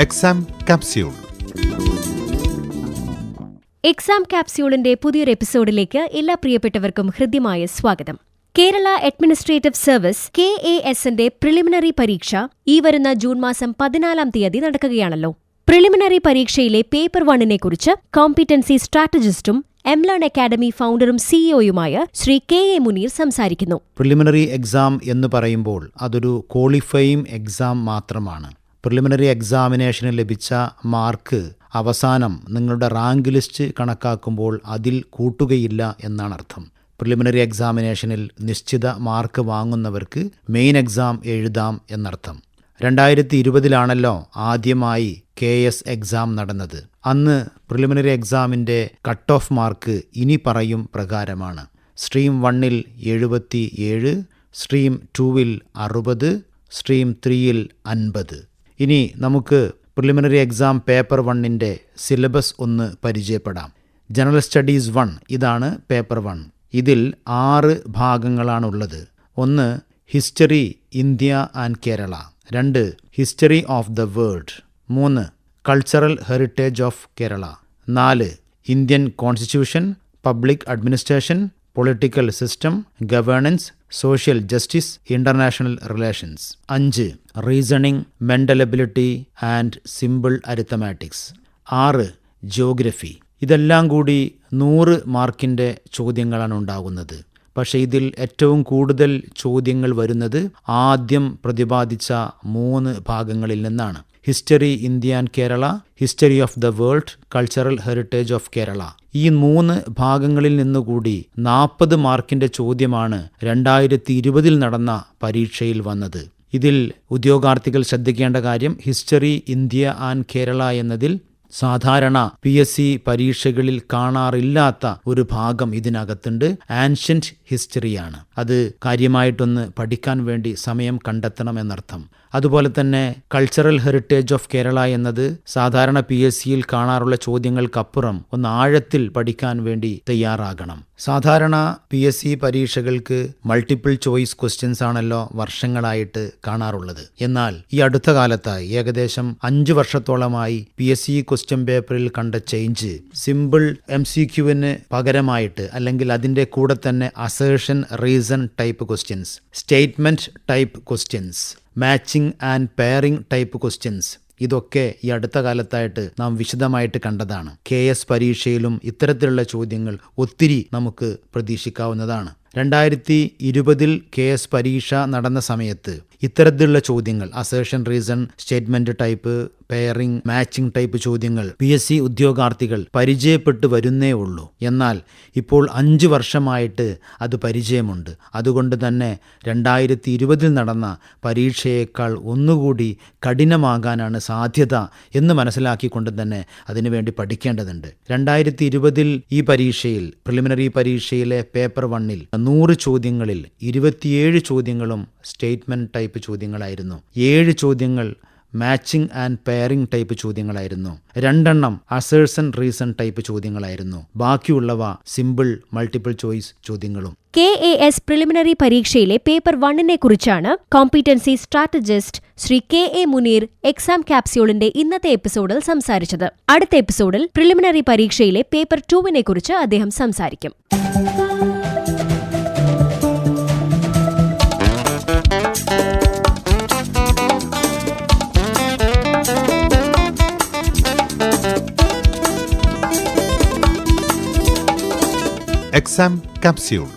Exam capsule. Exam കാപ്സ്യൂളിന്റെ പുതിയൊരു എപ്പിസോഡിലേക്ക് എല്ലാ പ്രിയപ്പെട്ടവർക്കും ഹൃദ്യമായ സ്വാഗതം. കേരള അഡ്മിനിസ്ട്രേറ്റീവ് സർവീസ് KAS-ന്റെ പ്രിലിമിനറി പരീക്ഷ ഈ വരുന്ന ജൂൺ മാസം 14 നടക്കുകയാണല്ലോ. പ്രിലിമിനറി പരീക്ഷയിലെ പേപ്പർ 1 കുറിച്ച് കോമ്പിറ്റൻസി സ്ട്രാറ്റജിസ്റ്റും എംലേൺ അക്കാദമി ഫൗണ്ടറും സിഇഒയുമായ ശ്രീ KA മുനീർ സംസാരിക്കുന്നു. പ്രിലിമിനറി എക്സാം എന്ന് പറയുമ്പോൾ അതൊരു ക്വാളിഫയിങ് എക്സാം മാത്രമാണ്. പ്രിലിമിനറി എക്സാമിനേഷന് ലഭിച്ച മാർക്ക് അവസാനം നിങ്ങളുടെ റാങ്ക് ലിസ്റ്റ് കണക്കാക്കുമ്പോൾ അതിൽ കൂട്ടുകയില്ല എന്നാണ് അർത്ഥം. പ്രിലിമിനറി എക്സാമിനേഷനിൽ നിശ്ചിത മാർക്ക് വാങ്ങുന്നവർക്ക് മെയിൻ എക്സാം എഴുതാം എന്നർത്ഥം. 2020 ആദ്യമായി KS എക്സാം നടന്നത്. അന്ന് പ്രിലിമിനറി എക്സാമിൻ്റെ കട്ട് ഓഫ് മാർക്ക് ഇനി പറയും പ്രകാരമാണ്. സ്ട്രീം 1-ൽ 77, സ്ട്രീം 2-ൽ 60, സ്ട്രീം 3-ൽ 50. ഇനി നമുക്ക് പ്രിലിമിനറി എക്സാം പേപ്പർ 1-ന്റെ സിലബസ് ഒന്ന് പരിചയപ്പെടാം. ജനറൽ സ്റ്റഡീസ് 1 ഇതാണ് പേപ്പർ 1. ഇതിൽ 6 ഭാഗങ്ങളാണുള്ളത്. 1 history India and Kerala, 2 history of the world, 3 cultural heritage of Kerala, 4 Indian constitution, public administration, political system, governance, social justice, international relations, 5 reasoning, mental ability and simple arithmetics, 6 geography. ഇതെല്ലാം കൂടി 100 മാർക്കിൻ്റെ ചോദ്യങ്ങളാണ് ഉണ്ടാകുന്നത്. പക്ഷേ ഇതിൽ ഏറ്റവും കൂടുതൽ ചോദ്യങ്ങൾ വരുന്നത് ആദ്യം പ്രതിപാദിച്ച 3 ഭാഗങ്ങളിൽ നിന്നാണ്. History India and Kerala, history of the world, cultural heritage of Kerala. ഈ 3 ഭാഗങ്ങളിൽ നിന്നുകൂടി 40 മാർക്കിൻ്റെ ചോദ്യമാണ് 2020 നടന്ന പരീക്ഷയിൽ വന്നത്. ഇതിൽ ഉദ്യോഗാർത്ഥികൾ ശ്രദ്ധിക്കേണ്ട കാര്യം, ഹിസ്റ്ററി ഇന്ത്യ ആൻഡ് കേരള എന്നതിൽ സാധാരണ PSC പരീക്ഷകളിൽ കാണാറില്ലാത്ത ഒരു ഭാഗം ഇതിനകത്തുണ്ട്. ആൻഷ്യന്റ് ഹിസ്റ്ററിയാണ്. അത് കാര്യമായിട്ടൊന്ന് പഠിക്കാൻ വേണ്ടി സമയം കണ്ടെത്തണം എന്നർത്ഥം. അതുപോലെ തന്നെ കൾച്ചറൽ ഹെറിറ്റേജ് ഓഫ് കേരള എന്നത് സാധാരണ PSCയിൽ കാണാറുള്ള ചോദ്യങ്ങൾക്കപ്പുറം ഒന്ന് ആഴത്തിൽ പഠിക്കാൻ വേണ്ടി തയ്യാറാകണം. സാധാരണ PSC പരീക്ഷകൾക്ക് മൾട്ടിപ്പിൾ ചോയ്സ് ക്വസ്റ്റ്യൻസ് ആണല്ലോ വർഷങ്ങളായിട്ട് കാണാറുള്ളത്. എന്നാൽ ഈ അടുത്ത കാലത്തായി ഏകദേശം 5 വർഷത്തോളമായി PSC ക്വസ്റ്റ്യൻ പേപ്പറിൽ കണ്ട ചേഞ്ച്, സിമ്പിൾ MCQന് പകരമായിട്ട് അല്ലെങ്കിൽ അതിൻ്റെ കൂടെ തന്നെ assertion reason type questions, statement type questions, matching and pairing type questions, ഇതൊക്കെ ഈ അടുത്ത കാലത്തായിട്ട് നാം വിശദമായിട്ട് കണ്ടതാണ്. KS പരീക്ഷയിലും ഇത്തരത്തിലുള്ള ചോദ്യങ്ങൾ ഒത്തിരി നമുക്ക് പ്രതീക്ഷിക്കാവുന്നതാണ്. 2020 KS പരീക്ഷ നടന്ന സമയത്ത് ഇത്തരത്തിലുള്ള ചോദ്യങ്ങൾ, assertion reason, statement type, pairing, matching type ചോദ്യങ്ങൾ PSC ഉദ്യോഗാർത്ഥികൾ പരിചയപ്പെട്ടു വരുന്നേ ഉള്ളൂ. എന്നാൽ ഇപ്പോൾ 5 വർഷമായിട്ട് അത് പരിചയമുണ്ട്. അതുകൊണ്ട് തന്നെ 2020 നടന്ന പരീക്ഷയേക്കാൾ ഒന്നുകൂടി കഠിനമാകാനാണ് സാധ്യത എന്ന് മനസ്സിലാക്കിക്കൊണ്ട് തന്നെ അതിനുവേണ്ടി പഠിക്കേണ്ടതുണ്ട്. 2020 ഈ പരീക്ഷയിൽ, പ്രിലിമിനറി പരീക്ഷയിലെ പേപ്പർ 1-ൽ 100 ചോദ്യങ്ങളിൽ 27 ചോദ്യങ്ങളും സ്റ്റേറ്റ്മെന്റ് ടൈപ്പ് ചോദ്യങ്ങളായിരുന്നു. 7 ചോദ്യങ്ങൾ മാച്ചിങ് ആൻഡ് പെയറിംഗ് ടൈപ്പ് ചോദ്യങ്ങളായിരുന്നു. 2 അസേർഷൻ റീസൺ ടൈപ്പ് ചോദ്യങ്ങളായിരുന്നു. ബാക്കിയുള്ളവ സിമ്പിൾ മൾട്ടിപ്പിൾ ചോയ്സ് ചോദ്യങ്ങളും. KAS പ്രിലിമിനറി പരീക്ഷയിലെ പേപ്പർ 1 കുറിച്ചാണ് competency strategist Shri KA Muneer exam കാപ്സ്യൂളിന്റെ ഇന്നത്തെ എപ്പിസോഡിൽ സംസാരിച്ചത്. അടുത്ത എപ്പിസോഡിൽ പ്രിലിമിനറി പരീക്ഷയിലെ പേപ്പർ 2 കുറിച്ച് അദ്ദേഹം സംസാരിക്കും. Exam capsule.